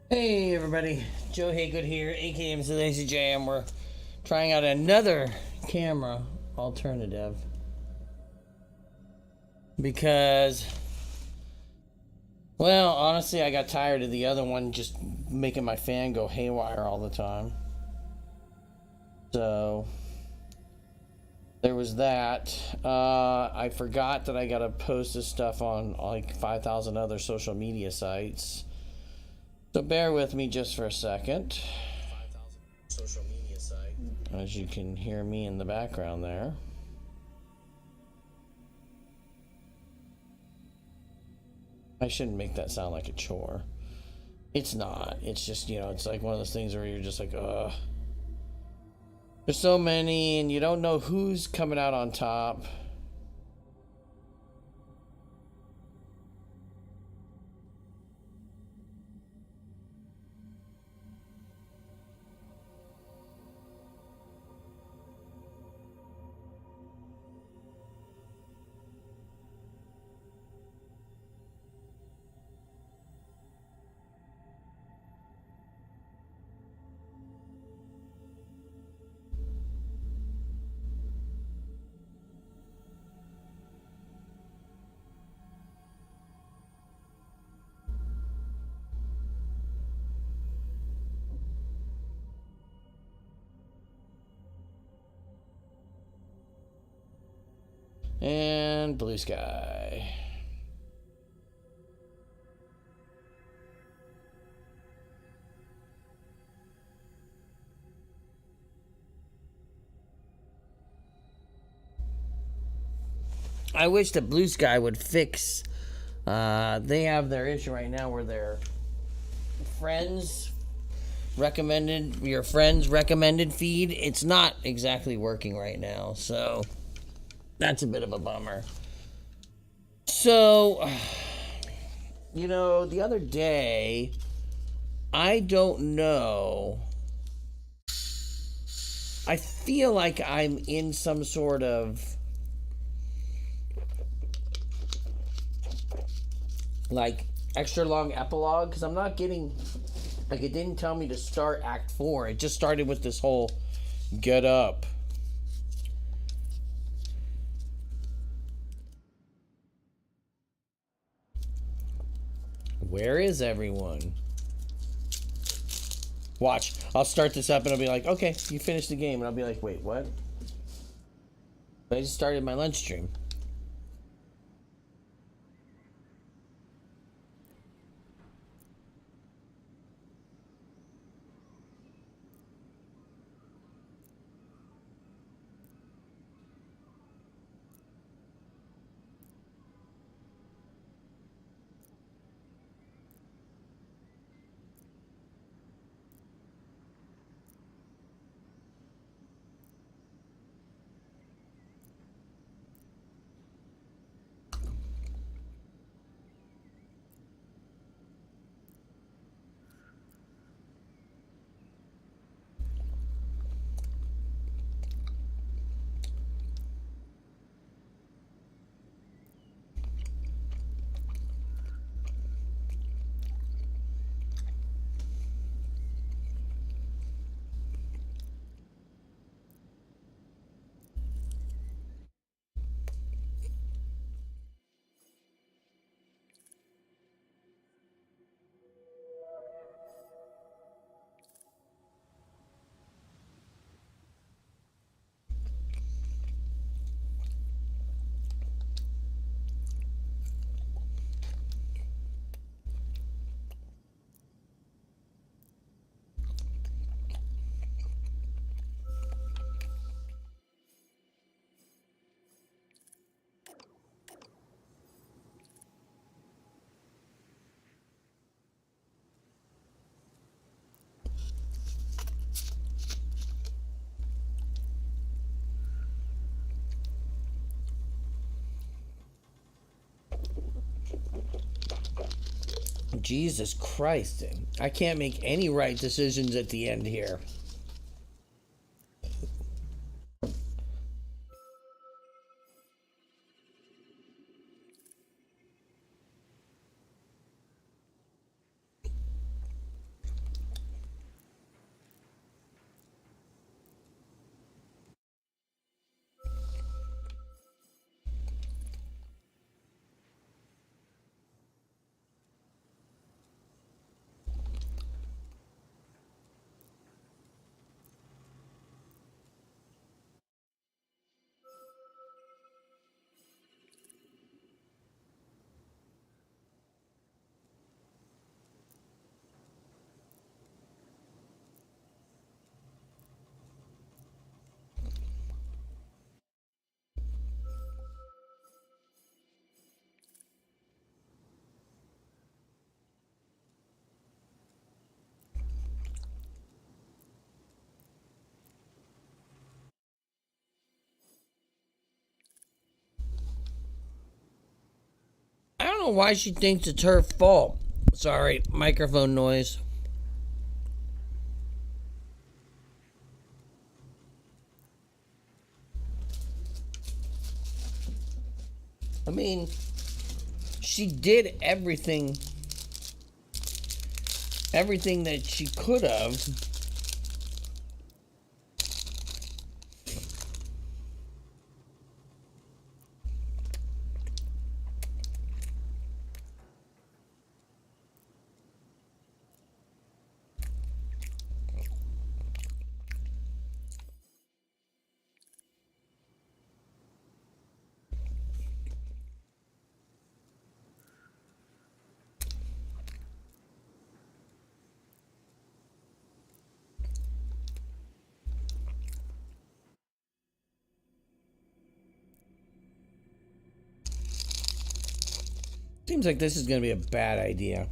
Hey everybody, Joe Haygood here, aka mclazyj, and we're trying out another camera alternative because, well, honestly, I got tired of the other one just making my fan go haywire all the time. So there was that. I forgot that I gotta post this stuff on like 5,000 other social media sites. So bear with me just for a second. Social media site. As you can hear me in the background there. I shouldn't make that sound like a chore. It's not. It's just, it's like one of those things where you're just like, ugh. There's so many, and you don't know who's coming out on top. And blue sky. I wish the blue sky would fix. They have their issue right now where their your friends recommended feed. It's not exactly working right now, so that's a bit of a bummer. So, the other day, I don't know. I feel like I'm in some sort of like extra long epilogue because I'm not getting, like, it didn't tell me to start Act 4. It just started with this whole get up. Where is everyone? Watch. I'll start this up and I'll be like, okay, you finished the game. And I'll be like, wait, what? I just started my lunch stream. Jesus Christ. I can't make any right decisions at the end here. know why she thinks it's her fault. Sorry, microphone noise. I mean, she did everything that she could have. Seems like this is going to be a bad idea.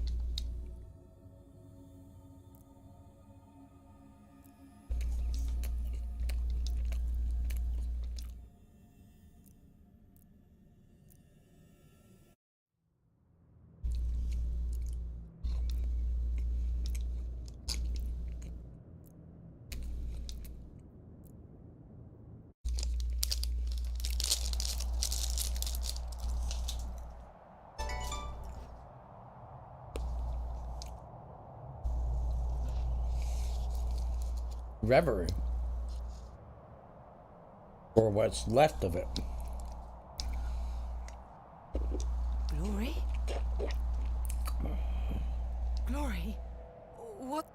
Reverie. Or what's left of it. Glory? Glory? What?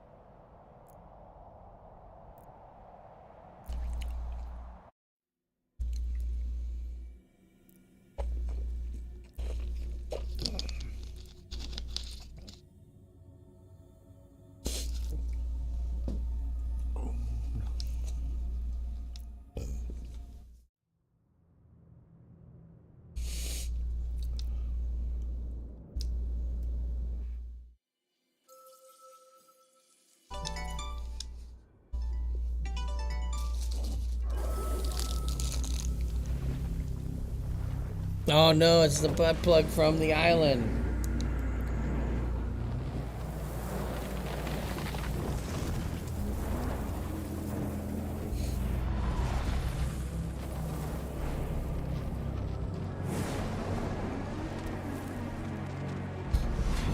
Oh no, it's the butt plug from the island.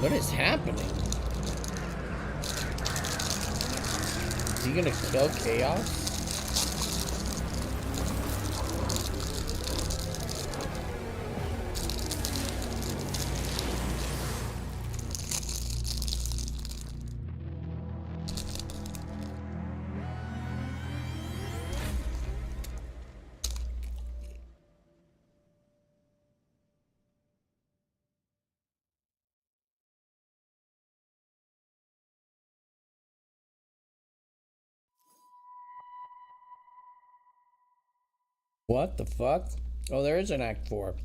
What is happening? Is he gonna kill Chaos? What the fuck? Oh, there is an Act 4.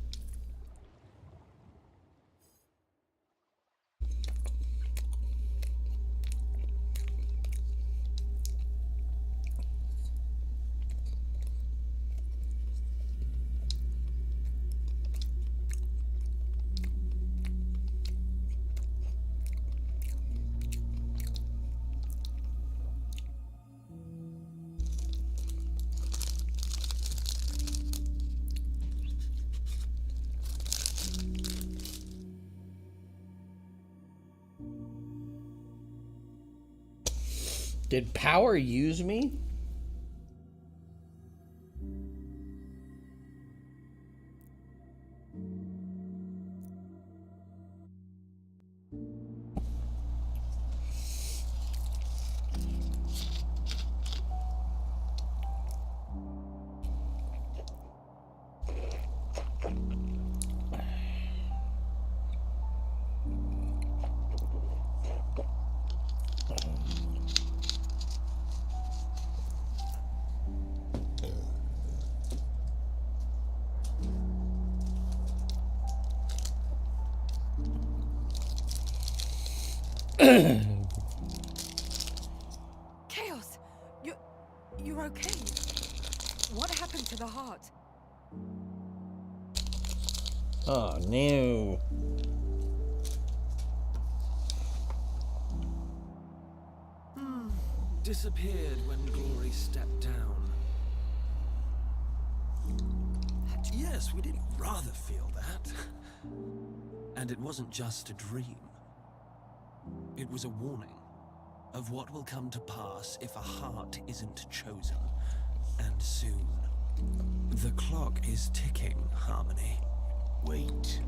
Did power use me? Chaos! You're okay? What happened to the heart? Oh no. disappeared when Glory stepped down. Yes, we did rather feel that. And it wasn't just a dream. It was a warning of what will come to pass if a heart isn't chosen. And soon. The clock is ticking, Harmony. Wait.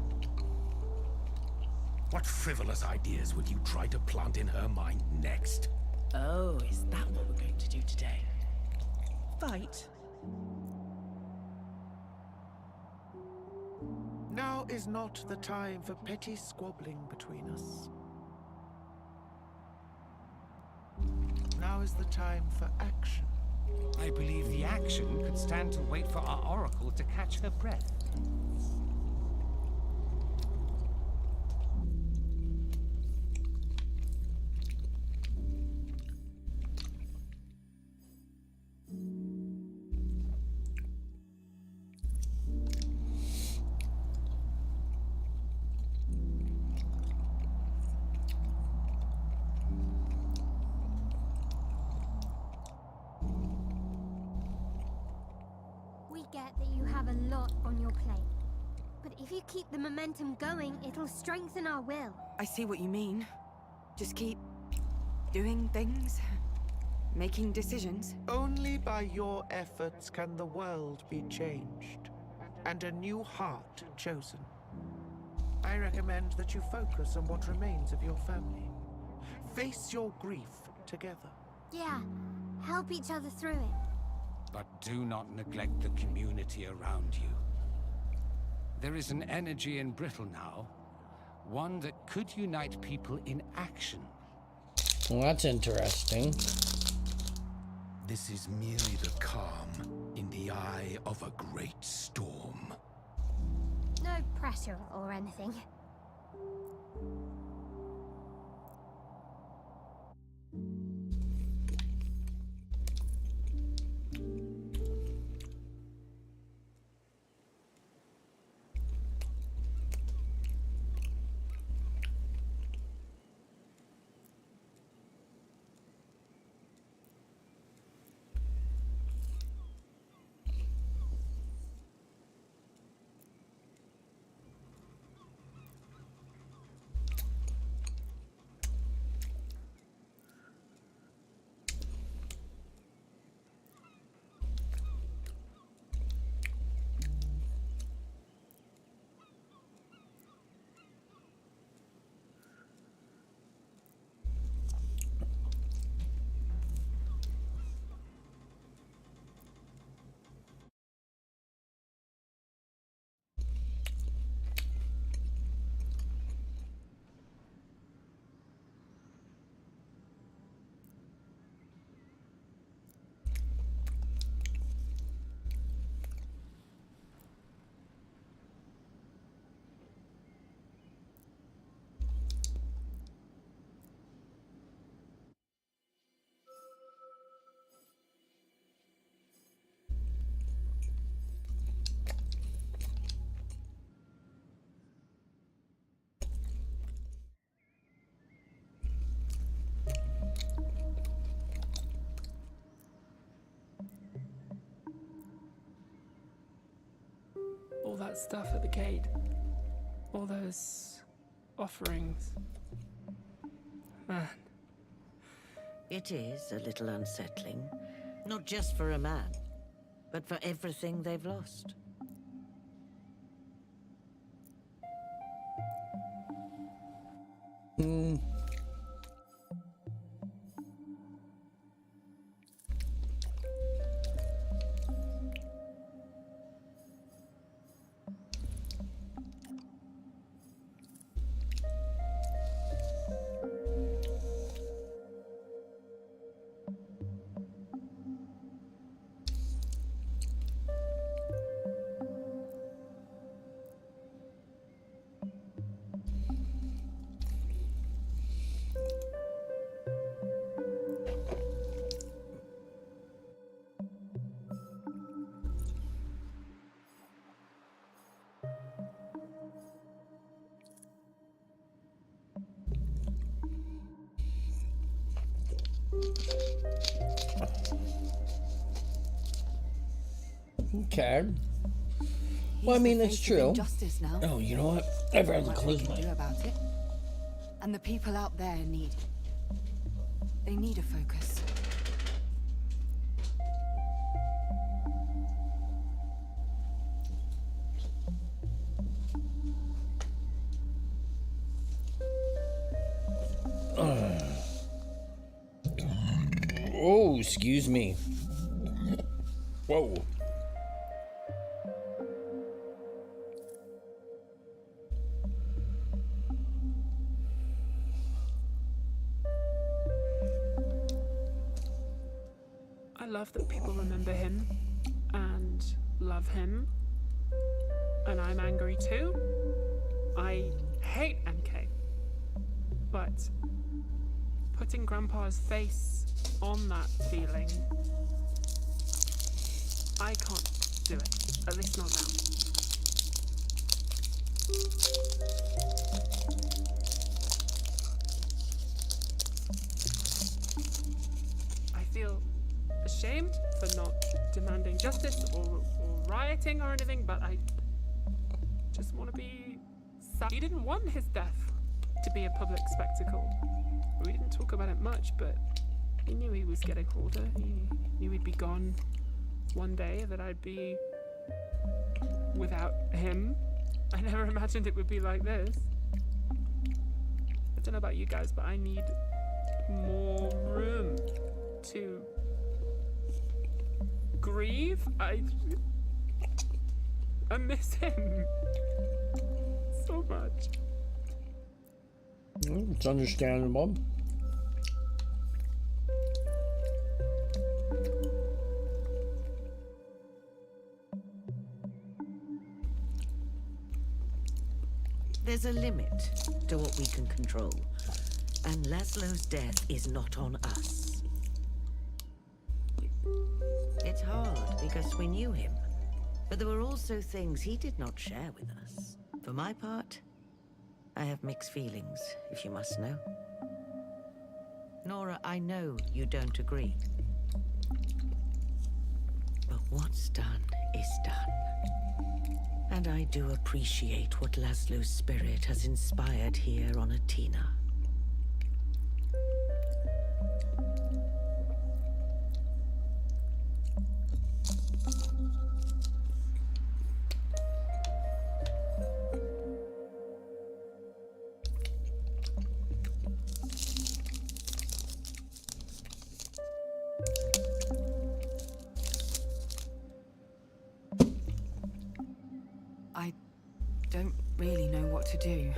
What frivolous ideas would you try to plant in her mind next? Oh, is that what we're going to do today? Fight? Now is not the time for petty squabbling between us. Now is the time for action. I believe the action could stand to wait for our oracle to catch her breath. We get that you have a lot on your plate. But if you keep the momentum going, it'll strengthen our will. I see what you mean. Just keep doing things, making decisions. Only by your efforts can the world be changed, and a new heart chosen. I recommend that you focus on what remains of your family. Face your grief together. Yeah, help each other through it. But do not neglect the community around you. There is an energy in Brittle now, one that could unite people in action. Well, that's interesting. This is merely the calm in the eye of a great storm. No pressure or anything. All that stuff at the gate. All those offerings. Man. It is a little unsettling. Not just for a man, but for everything they've lost. Okay. He's Well, I mean, the it's face of true. injustice now. Oh, you know what? I'd rather What we close can my... do about it. And the people out there need... They need a focus. Oh, excuse me. Whoa. I love that people remember him and love him. And I'm angry too. I hate MK. But putting Grandpa's face on that feeling, I can't do it. At least not now. I feel ashamed for not demanding justice or rioting or anything, but I just want to be sad. He didn't want his death to be a public spectacle. We didn't talk about it much, but he knew he was getting older. He knew he'd be gone one day, that I'd be without him. I never imagined it would be like this. I don't know about you guys, but I need more room to grieve. I miss him so much. It's understandable. There's a limit to what we can control, and Laszlo's death is not on us. It's hard because we knew him, but there were also things he did not share with us. For my part, I have mixed feelings, if you must know. Nora, I know you don't agree. But what's done is done. And I do appreciate what Laszlo's spirit has inspired here on Athena. I don't really know what to do.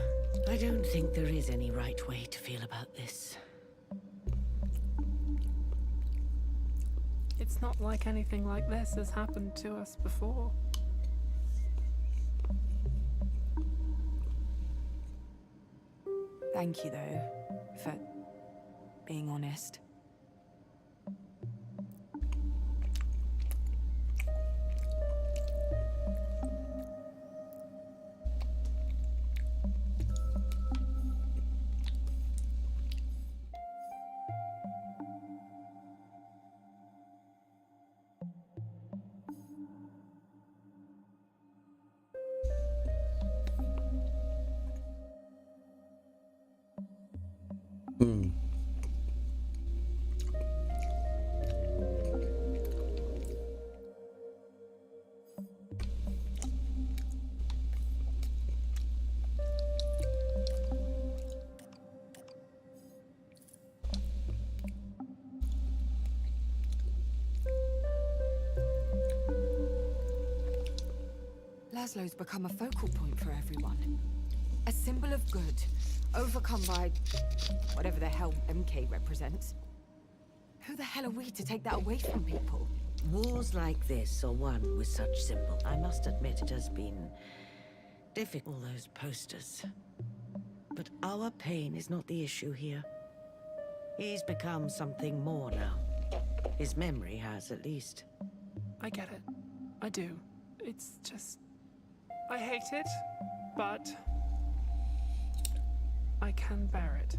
I don't think there is any right way to feel about this. It's not like anything like this has happened to us before. Thank you, though, for being honest. Laszlo's become a focal point for everyone. A symbol of good, overcome by whatever the hell MK represents. Who the hell are we to take that away from people? Wars like this are won with such symbol. I must admit it has been difficult, those posters. But our pain is not the issue here. He's become something more now. His memory has, at least. I get it. I do. It's just... I hate it, but... I can bear it.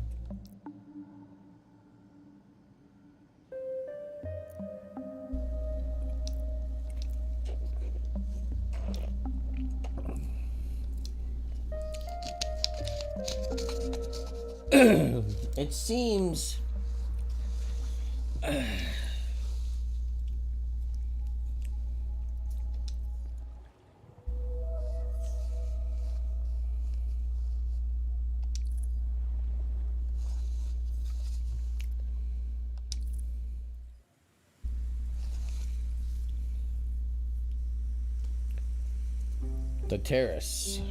It seems... the terrace.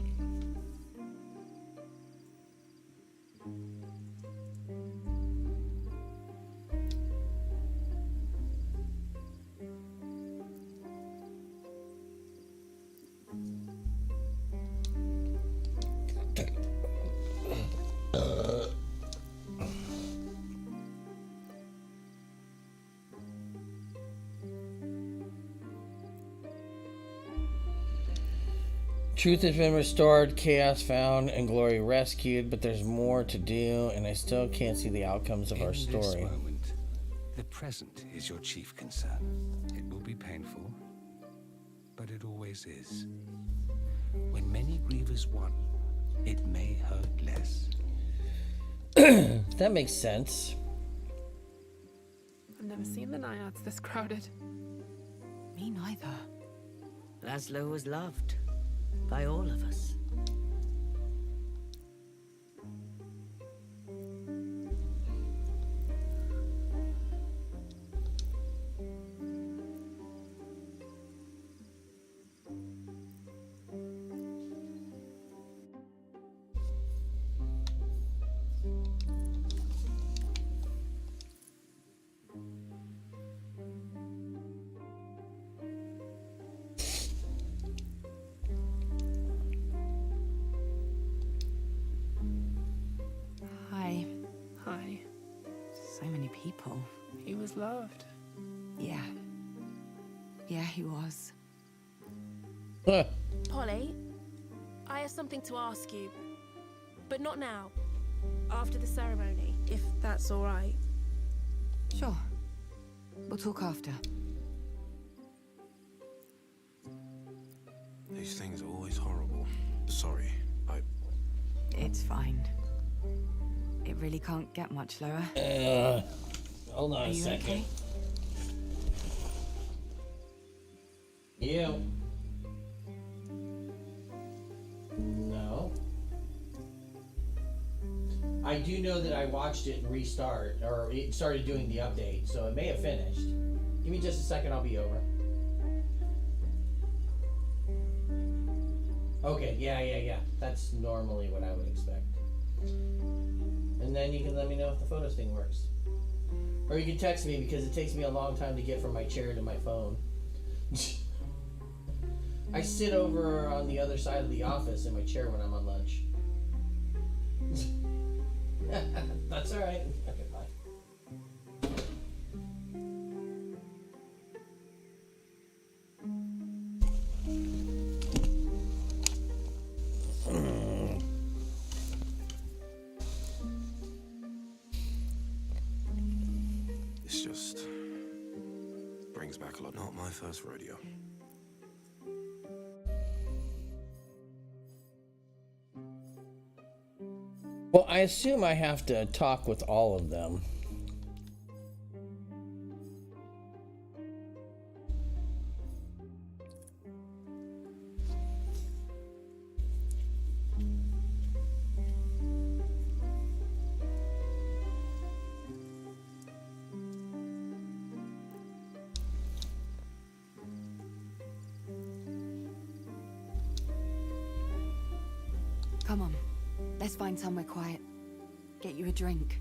Truth has been restored, chaos found, and glory rescued, but there's more to do, and I still can't see the outcomes of our story. In this moment, the present is your chief concern. It will be painful, but it always is. When many grieve as one, it may hurt less. That makes sense. I've never seen the Naiads this crowded. Me neither. Laszlo was loved by all of us. Hi. So many people. He was loved. Yeah. Yeah, he was. Polly, I have something to ask you. But not now. After the ceremony, if that's all right. Sure. We'll talk after. These things are always horrible. Sorry, It's fine. It really can't get much lower. Hold on Are a you second. okay? You. No. I do know that I watched it restart, or it started doing the update, so it may have finished. Give me just a second, I'll be over. Okay, yeah. That's normally what I would expect. And then you can let me know if the photos thing works. Or you can text me, because it takes me a long time to get from my chair to my phone. I sit over on the other side of the office in my chair when I'm on lunch. That's alright. Okay, bye. this just brings back a lot. Not my first rodeo. Well, I assume I have to talk with all of them. Come on. Let's find somewhere quiet. Get you a drink.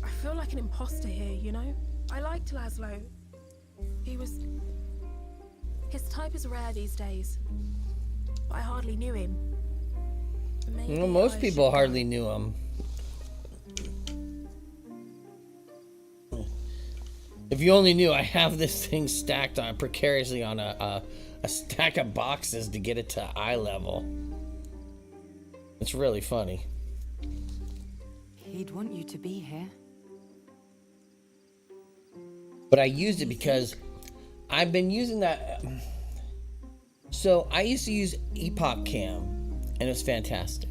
I feel like an imposter here, you know? I liked Laszlo. He was... His type is rare these days. But I hardly knew him. Maybe Well, most I people should hardly knew him. If you only knew, I have this thing stacked on precariously on a stack of boxes to get it to eye level. It's really funny. He'd want you to be here. But I used it because I've been using that. So I used to use Epoch Cam, and it was fantastic.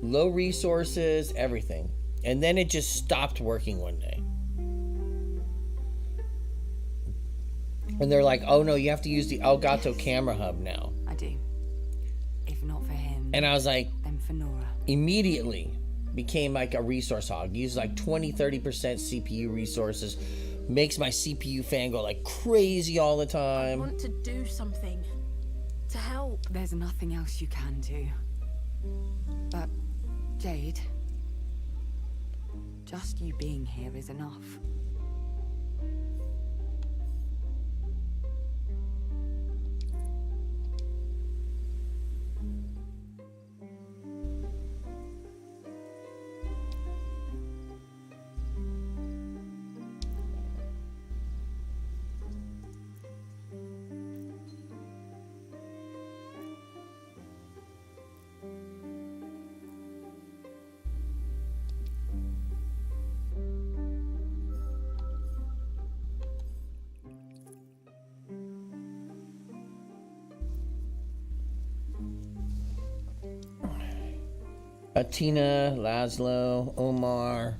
Low resources, everything. And then it just stopped working one day. And they're like, oh no, you have to use the Elgato Camera Hub now. I do. If not for him, And I was like, then for Nora. immediately became like a resource hog. Use like 20-30% CPU resources. Makes my CPU fan go like crazy all the I time. want to do something to help. There's nothing else you can do. But, Jade, just you being here is enough. Tina, Laszlo, Omar.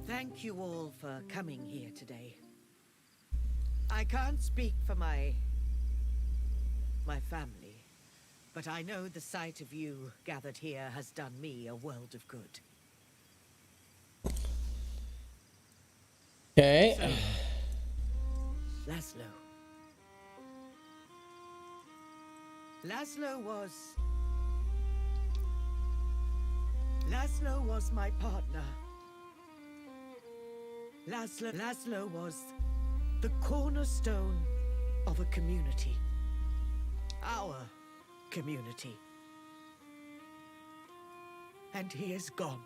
Thank you all for coming here today. I can't speak for my family, but I know the sight of you gathered here has done me a world of good. Okay. Laszlo. Laszlo was my partner. Laszlo was the cornerstone of a community. Our community. And he is gone.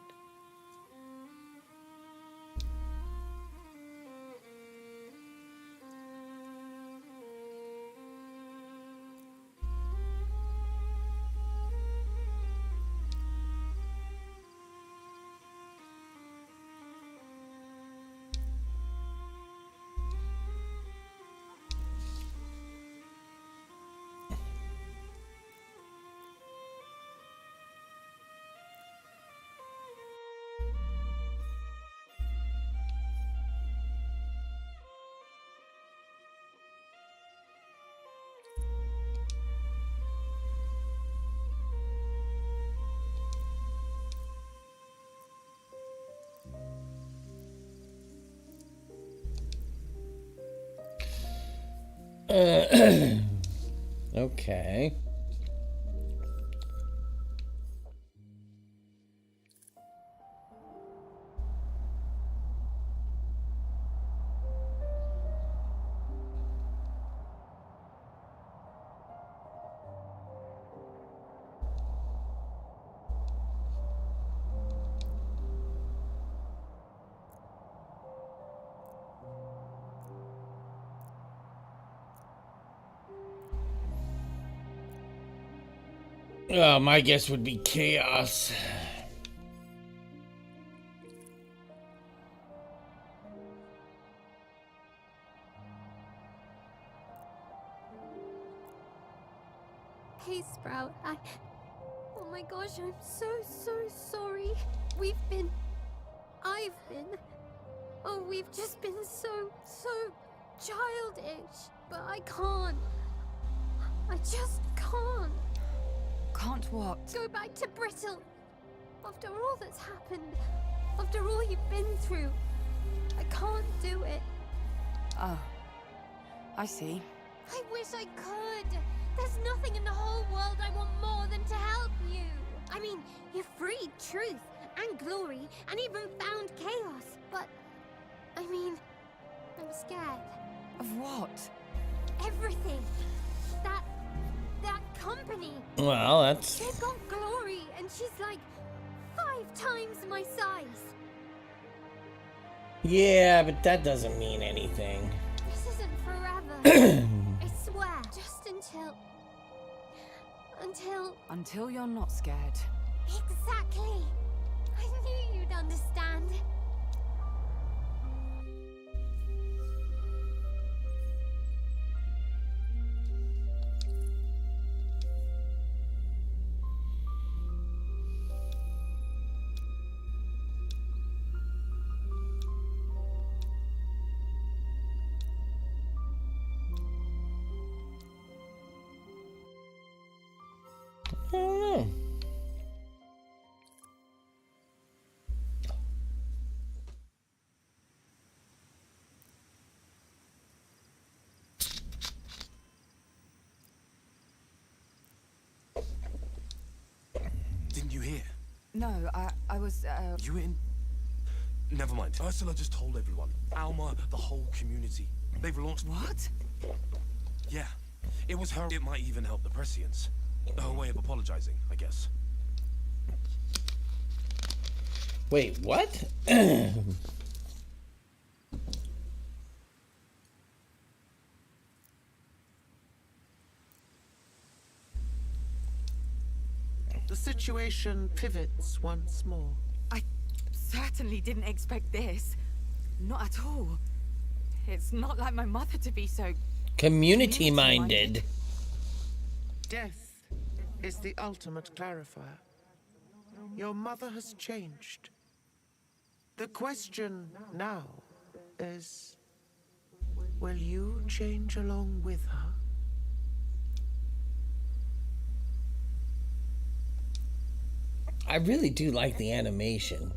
Okay. My guess would be chaos. Hey, Sprout, oh my gosh, I'm so sorry. We've just been so childish. But I can't. I just can't. Can't what? Go back to Brittle. After all that's happened. After all you've been through. I can't do it. Oh. I see. I wish I could. There's nothing in the whole world I want more than to help you. I mean, you freed truth and glory and even found chaos. But, I mean, I'm scared. Of what? Everything. That company. Well, that's... They've got glory and she's like 5 times my size. Yeah, but that doesn't mean anything. This isn't forever. I swear. Just until until... Until you're not scared. Exactly. I knew you'd understand. I don't know. Didn't you hear? No, I was, You in? Never mind. Ursula just told everyone. Alma, the whole community. They've launched... What? Yeah. It was her. It might even help the Prescience. Her way of apologizing, I guess. Wait, what? The situation pivots once more. I certainly didn't expect this. Not at all. It's not like my mother to be so... Community minded. Death is the ultimate clarifier. Your mother has changed. The question now is, will you change along with her? I really do like the animation.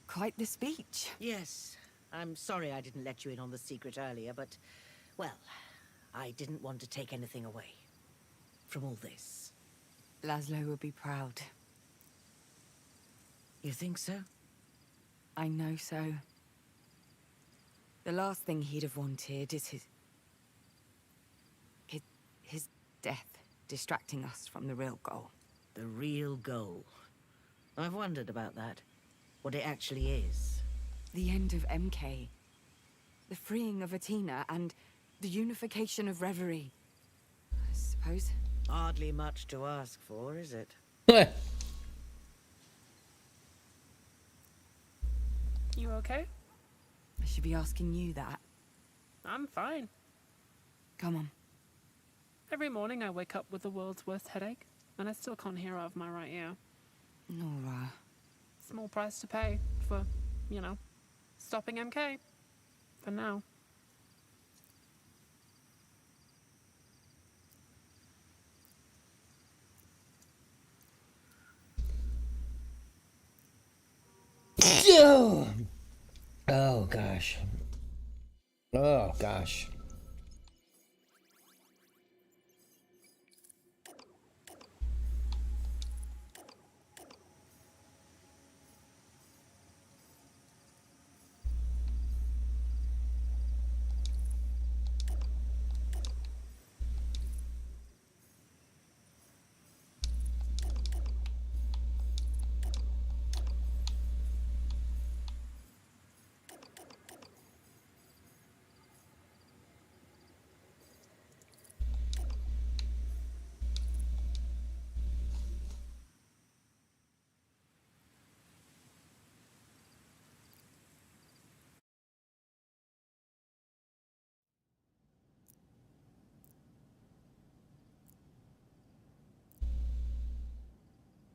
Quite the speech. Yes, I'm sorry I didn't let you in on the secret earlier, but, well, I didn't want to take anything away from all this. Laszlo would be proud. You think so? I know so. The last thing he'd have wanted is his death, distracting us from the real goal. The real goal. I've wondered about that. What it actually is. The end of MK. The freeing of Athena and the unification of Reverie. I suppose. Hardly much to ask for, is it? You okay? I should be asking you that. I'm fine. Come on. Every morning I wake up with the world's worst headache, and I still can't hear out of my right ear. Nora. Small price to pay for, you know, stopping MK. For now. Oh gosh. Oh gosh.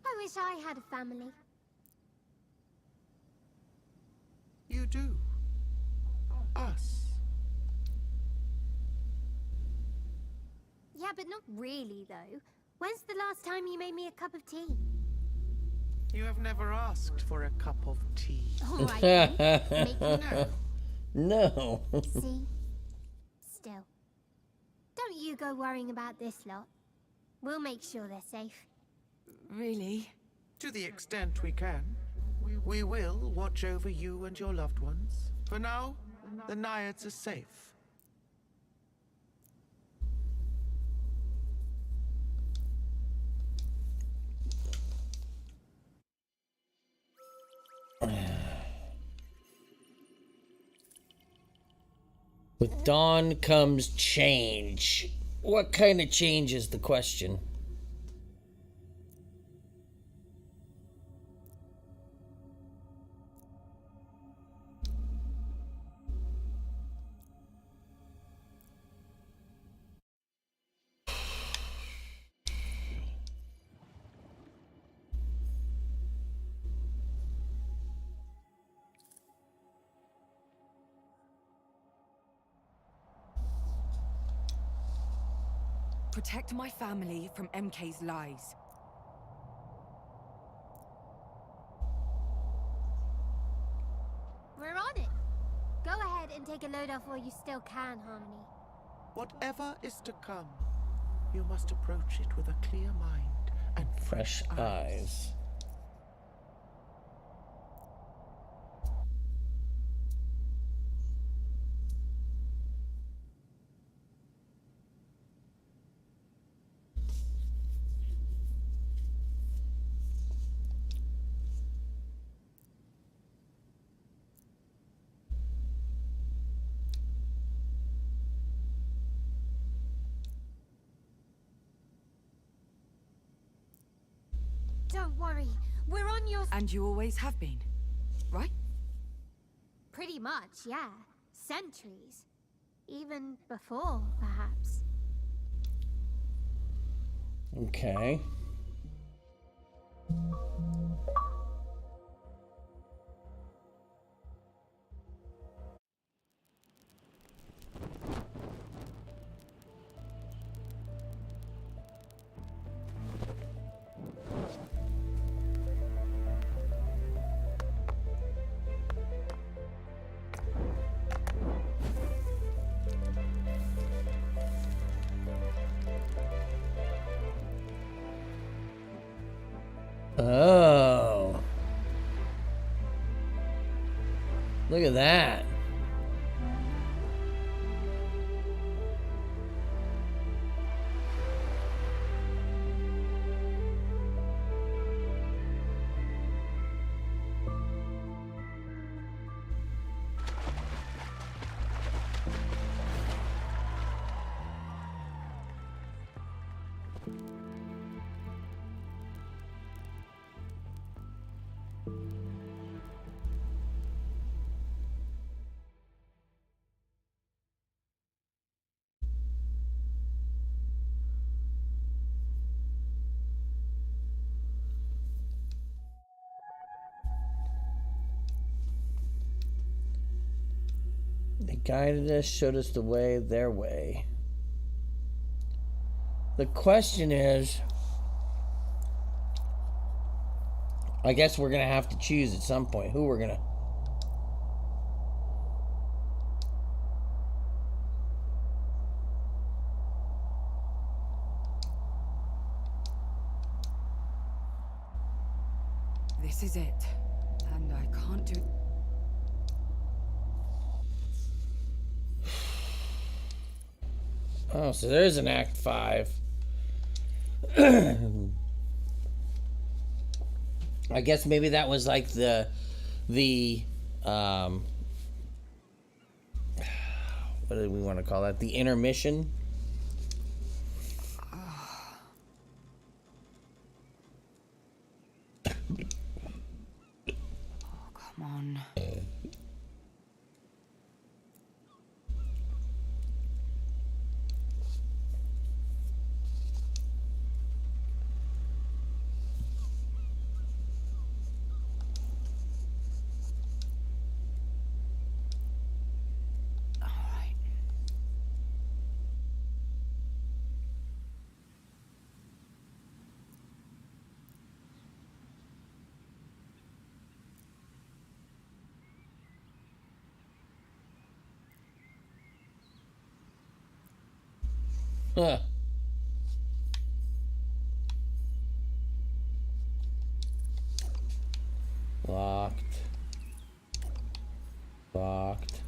I wish I had a family. You do. Us. Yeah, but not really, though. When's the last time you made me a cup of tea? You have never asked for a cup of tea. All right, then. Make it now. No. See? Still. Don't you go worrying about this lot. We'll make sure they're safe. Really? To the extent we can. We will watch over you and your loved ones. For now, the Naiads are safe. With dawn comes change. What kind of change is the question? Protect my family from MK's lies. We're on it. Go ahead and take a load off while you still can, Harmony. Whatever is to come, you must approach it with a clear mind and Fresh eyes. Don't worry, we're on your... And you always have been, right? Pretty much, yeah. Centuries. Even before, perhaps. Okay. Oh. Look at that. They guided us, showed us the way, their way. The question is, I guess we're going to have to choose at some point who we're going to... This is it. And I can't do... Oh, so there's an Act 5. I guess maybe that was like the what do we want to call that? The intermission? Oh, come on. fucked.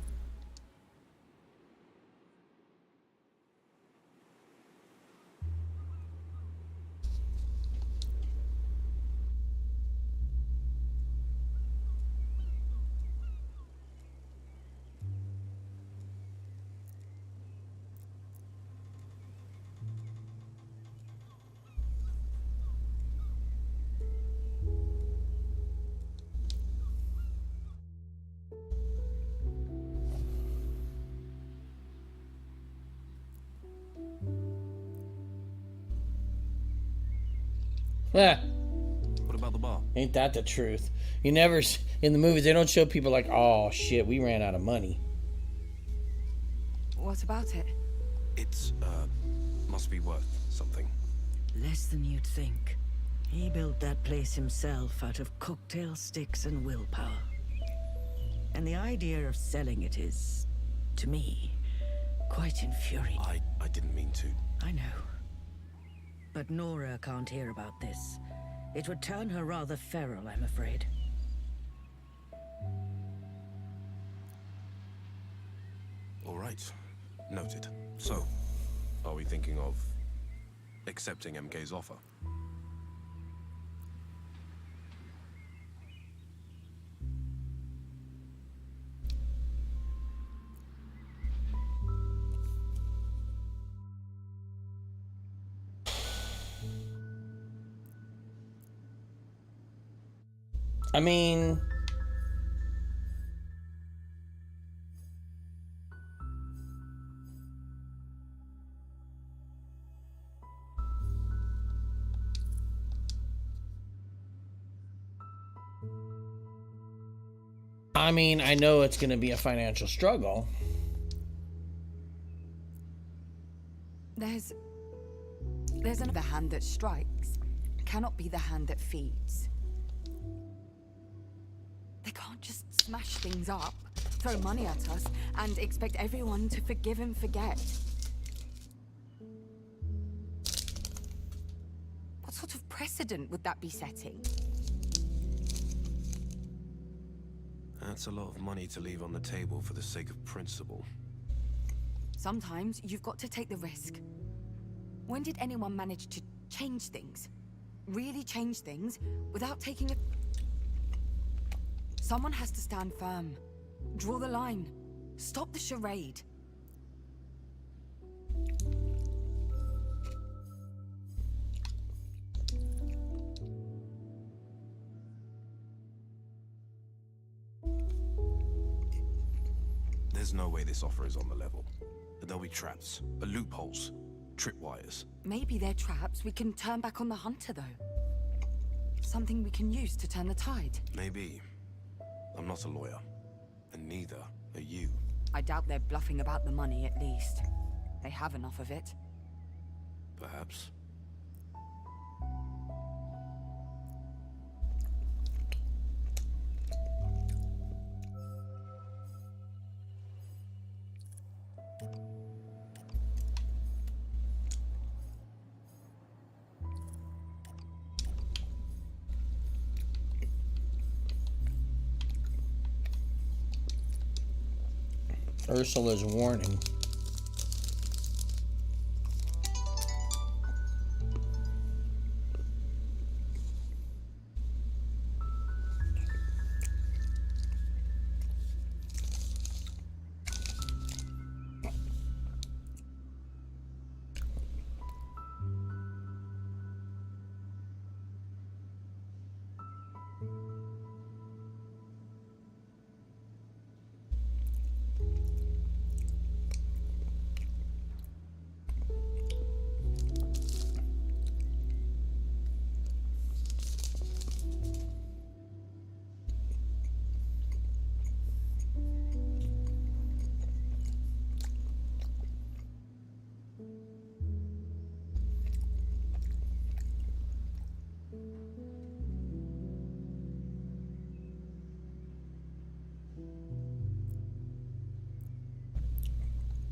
Yeah. What about the bar? Ain't that the truth? You never, in the movies, they don't show people like, oh shit, we ran out of money. What about it? It's, must be worth something. Less than you'd think. He built that place himself out of cocktail sticks and willpower. And the idea of selling it is, to me, quite infuriating. I didn't mean to. I know. But Nora can't hear about this. It would turn her rather feral, I'm afraid. All right. Noted. So, are we thinking of accepting MK's offer? I mean, I know it's going to be a financial struggle. There's another hand that strikes. Cannot be the hand that feeds. They can't just smash things up, throw money at us, and expect everyone to forgive and forget. What sort of precedent would that be setting? That's a lot of money to leave on the table for the sake of principle. Sometimes you've got to take the risk. When did anyone manage to change things? Really change things without taking a... Someone has to stand firm. Draw the line. Stop the charade. There's no way this offer is on the level. There'll be traps, loopholes, tripwires. Maybe they're traps we can turn back on the hunter, though. Something we can use to turn the tide. Maybe. I'm not a lawyer, and neither are you. I doubt they're bluffing about the money, at least. They have enough of it. Perhaps. Ursula's warning.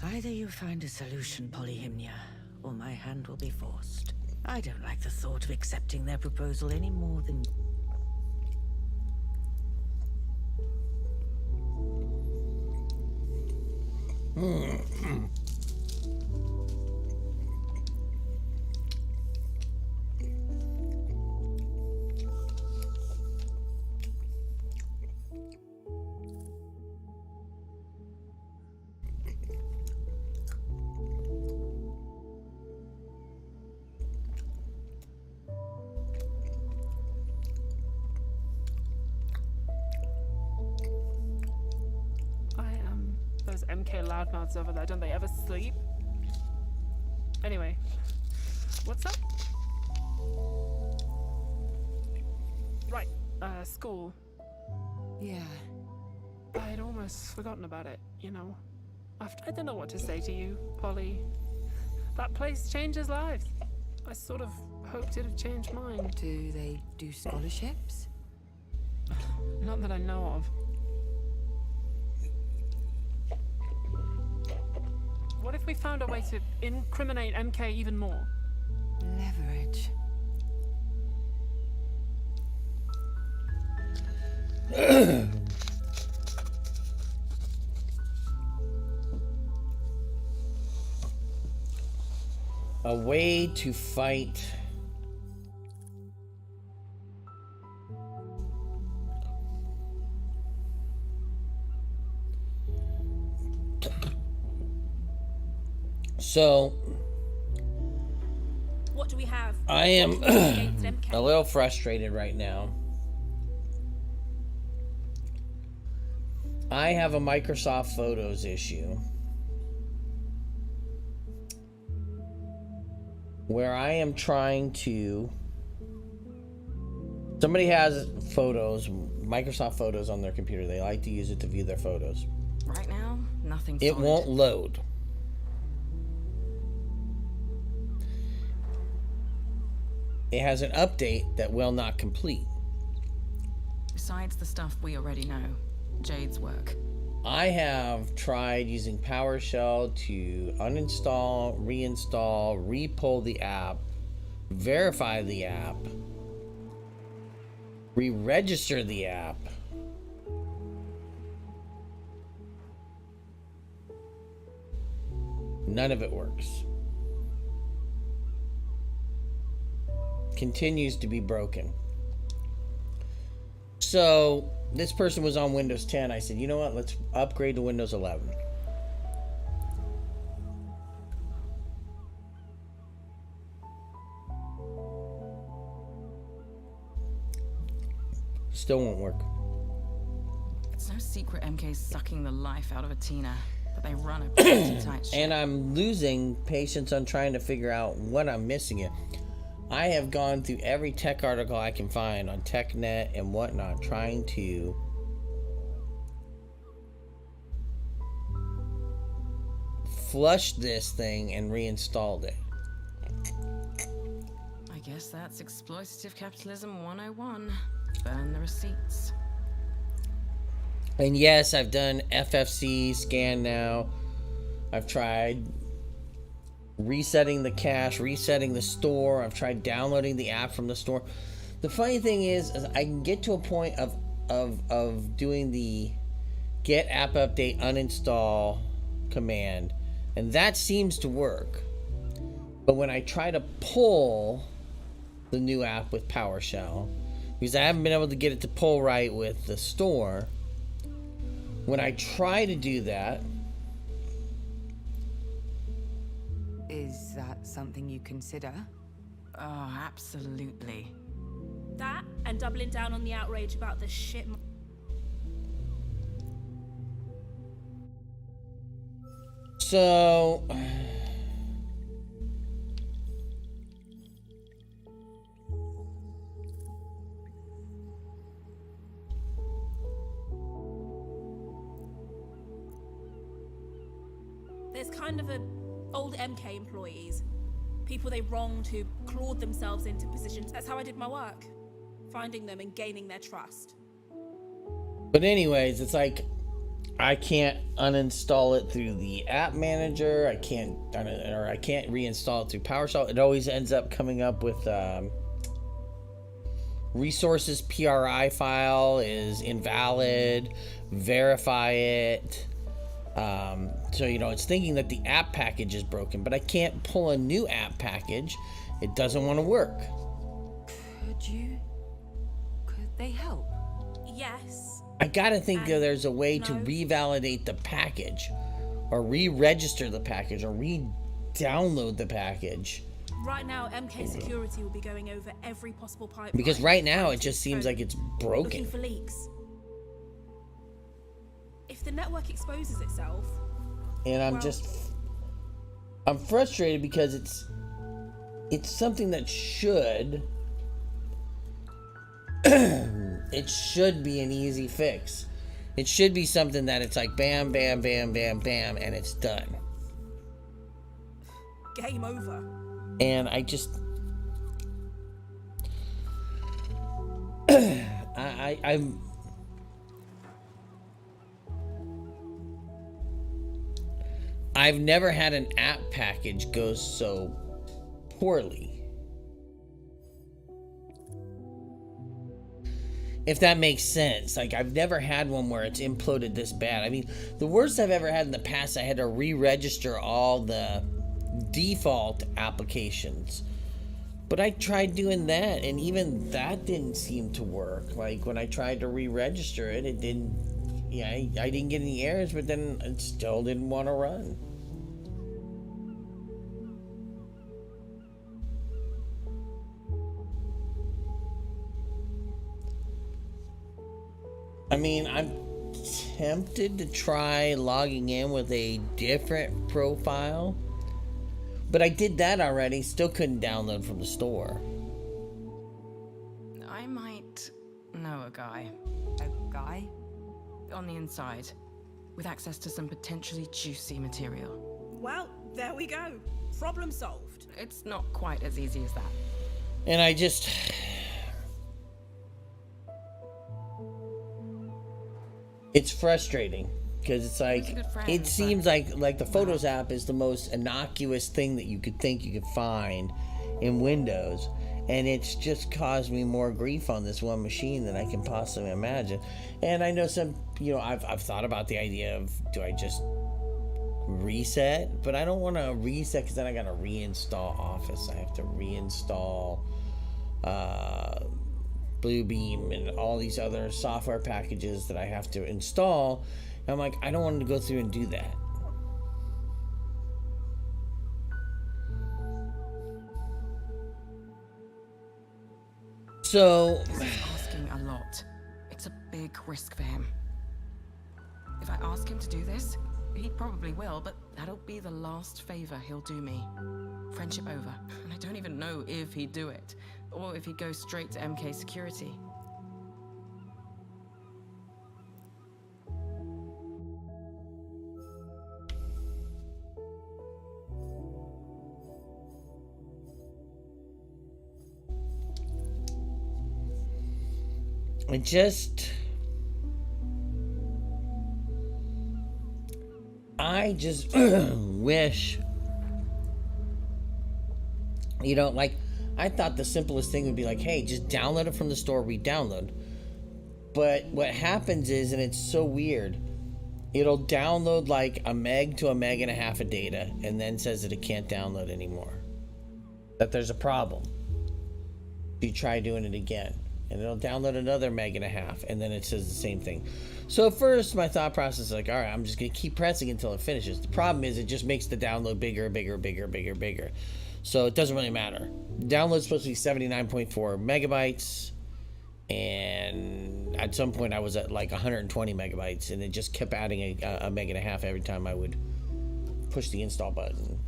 Either you find a solution, Polyhymnia, or my hand will be forced. I don't like the thought of accepting their proposal any more than... Those MK loudmouths over there, don't they ever sleep? Anyway, what's up? Right, school. Yeah. I'd almost forgotten about it, you know. I don't know what to say to you, Polly. That place changes lives. I sort of hoped it'd change mine. Do they do scholarships? Not that I know of. What if we found a way to incriminate MK even more? Leverage. A way to fight. So, What do we have? I am Against MK? a little frustrated right now. I have a Microsoft Photos issue where I am trying to... Somebody has photos, Microsoft Photos on their computer. They like to use it to view their photos. Right now, nothing It solid. won't load. It has an update that will not complete. Besides the stuff we already know, Jade's work. I have tried using PowerShell to uninstall, reinstall, re-pull the app, verify the app, re-register the app. None of it works. Continues to be broken. So this person was on Windows 10. I said, you know what? Let's upgrade to Windows 11. Still won't work. It's no secret MK's sucking the life out of a Tina, but they run a pretty tight ship. And I'm losing patience on trying to figure out what I'm missing it. I have gone through every tech article I can find on TechNet and whatnot, trying to flush this thing and reinstalled it. I guess that's exploitative capitalism 101. Burn the receipts. And yes, I've done FFC scan now. I've tried resetting the cache, resetting the store. I've tried downloading the app from the store. The funny thing is I can get to a point of doing the get app update uninstall command, and that seems to work. But when I try to pull the new app with PowerShell, because I haven't been able to get it to pull right with the store, when I try to do that... Is that something you consider? Oh, absolutely. That and doubling down on the outrage about the shit. So... There's kind of a old MK employees. People they wronged who clawed themselves into positions. That's how I did my work. Finding them and gaining their trust. But anyways, it's like I can't uninstall it through the app manager. I can't reinstall it through PowerShell. It always ends up coming up with resources PRI file is invalid. Verify it. So, you know, it's thinking that the app package is broken, but I can't pull a new app package. It doesn't want to work. Could they help? Yes. I gotta think that there's a way to no. revalidate the package, or re-register the package, or re-download the package. Right now, MK Security will be going over every possible pipeline. Because right now it just seems like it's broken. Looking for leaks. If the network exposes itself, And I'm frustrated because it's something that should it should be an easy fix. It should be something that it's like bam, bam, bam, bam, bam, and it's done. game over. And I just I've never had an app package go so poorly. If that makes sense. Like, I've never had one where it's imploded this bad. I mean, the worst I've ever had in the past, I had to re-register all the default applications. But I tried doing that, and even that didn't seem to work. Like, when I tried to re-register it, it didn't... Yeah, I didn't get any errors, but then it still didn't want to run. I mean, I'm tempted to try logging in with a different profile, but I did that already, still couldn't download from the store. I might know a guy. A guy? On the inside, with access to some potentially juicy material. Well, there we go. Problem solved. It's not quite as easy as that. And I just... It's frustrating, because it's like, it seems like the Photos app is the most innocuous thing that you could think you could find in Windows, and it's just caused me more grief on this one machine than I can possibly imagine. And I know some, you know, I've thought about the idea of, do I just reset? But I don't want to reset, because then I gotta reinstall Office. I have to reinstall Bluebeam and all these other software packages that I have to install. And I'm like, I don't want to go through and do that. So this is asking a lot. It's a big risk for him. If I ask him to do this, he probably will, but that'll be the last favor he'll do me. Friendship over. And I don't even know if he'd do it, or if he'd go straight to MK Security. I just wish, you know, like, I thought the simplest thing would be like, hey, just download it from the store, re-download. But what happens is, and it's so weird, it'll download like a meg to a meg and a half of data, and then says that it can't download anymore. That there's a problem. You try doing it again, and it'll download another meg and a half, and then it says the same thing. So at first, my thought process is like, all right, I'm just gonna keep pressing until it finishes. The problem is, it just makes the download bigger, bigger, bigger, bigger, bigger. So it doesn't really matter. Download's supposed to be 79.4 megabytes, and at some point I was at like 120 megabytes, and it just kept adding a meg and a half every time I would push the install button.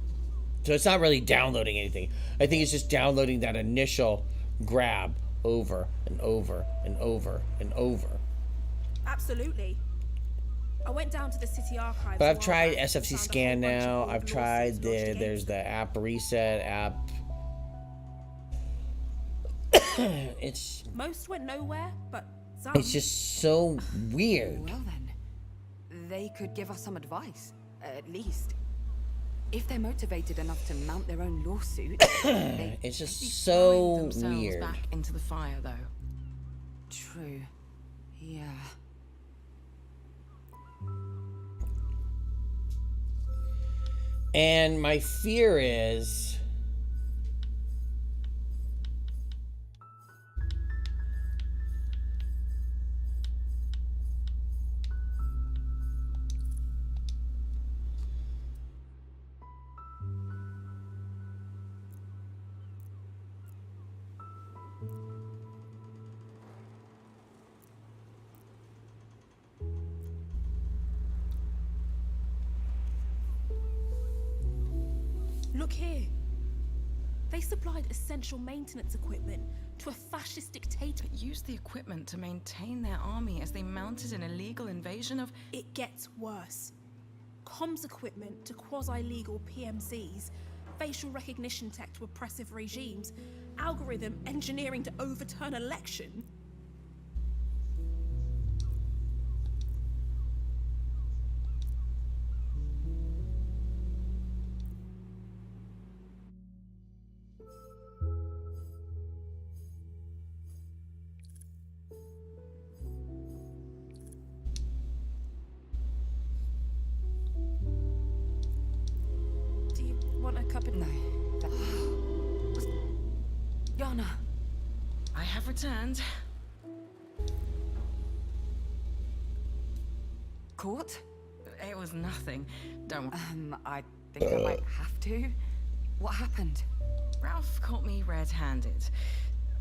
So it's not really downloading anything. I think it's just downloading that initial grab over and over and over and over. Absolutely. I went down to the city archives. But I've tried SFC scan now. I've tried there's the app reset app. It's most went nowhere, but some. It's just so weird. Well then, they could give us some advice, at least. If they're motivated enough to mount their own lawsuit, it's just so weird. Back into the fire, though. True. Yeah. And my fear is... Look here. They supplied essential maintenance equipment to a fascist dictator. But used the equipment to maintain their army as they mounted an illegal invasion of... It gets worse. Comms equipment to quasi-legal PMCs, facial recognition tech to oppressive regimes, algorithm engineering to overturn election. Do you want a cup of... No. Yana. I have returned. Court? It was nothing. Don't... I think I might have to. What happened? Ralph caught me red-handed.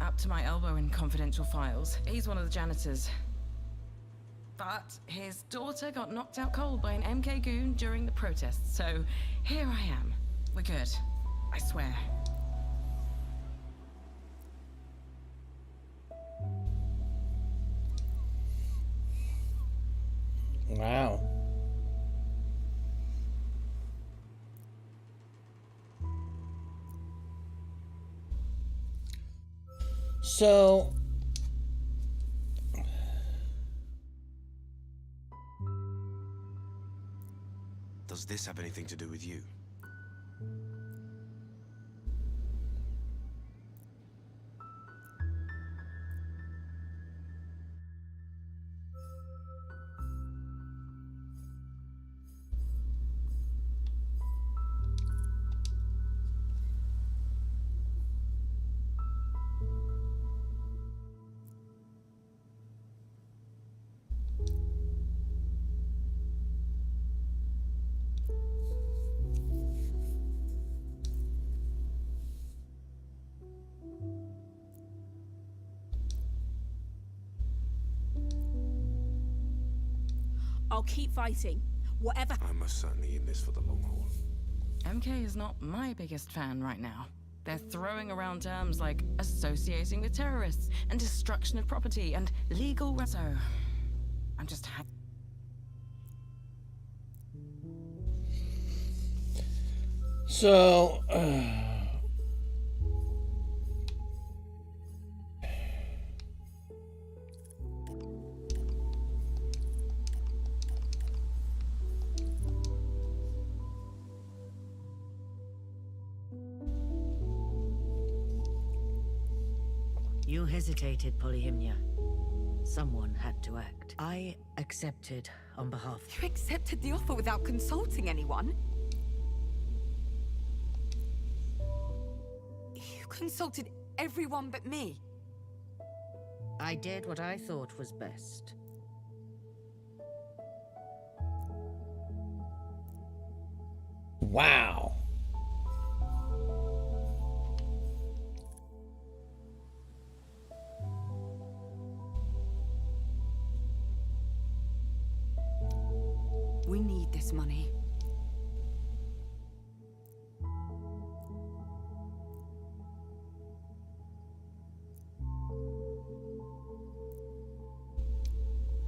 Up to my elbow in confidential files. He's one of the janitors. But his daughter got knocked out cold by an MK goon during the protests, so here I am. We're good. I swear. Wow. So... Does this have anything to do with you? I'll keep fighting. Whatever. I'm most certainly in this for the long haul. MK is not my biggest fan right now. They're throwing around terms like associating with terrorists and destruction of property and legal... So, I'm just So... You hesitated, Polyhymnia. Someone had to act. I accepted on behalf... You accepted the offer without consulting anyone? You consulted everyone but me? I did what I thought was best. Wow. We need this money.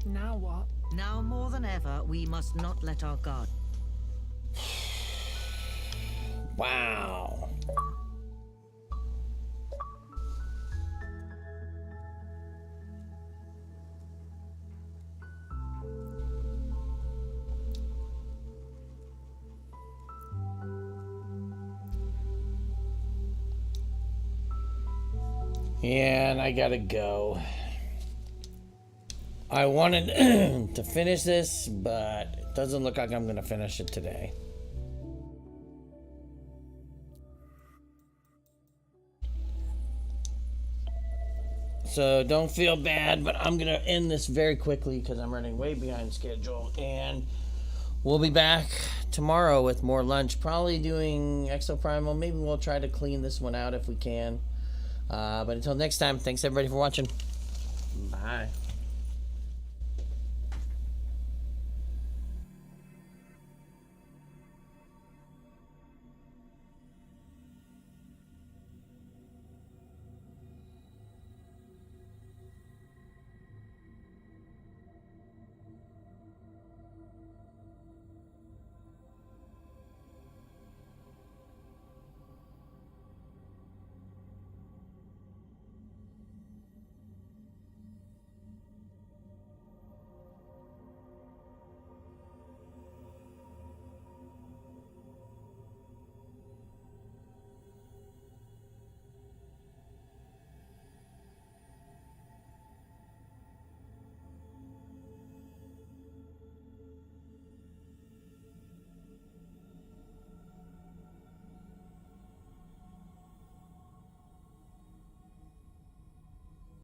Now what? Now more than ever, we must not let our guard... Wow. Yeah, and I gotta go. I wanted to finish this, but it doesn't look like I'm gonna finish it today. So don't feel bad, but I'm going to end this very quickly because I'm running way behind schedule. And we'll be back tomorrow with more lunch. Probably doing Exoprimal. Maybe we'll try to clean this one out if we can. But until next time, thanks everybody for watching. Bye.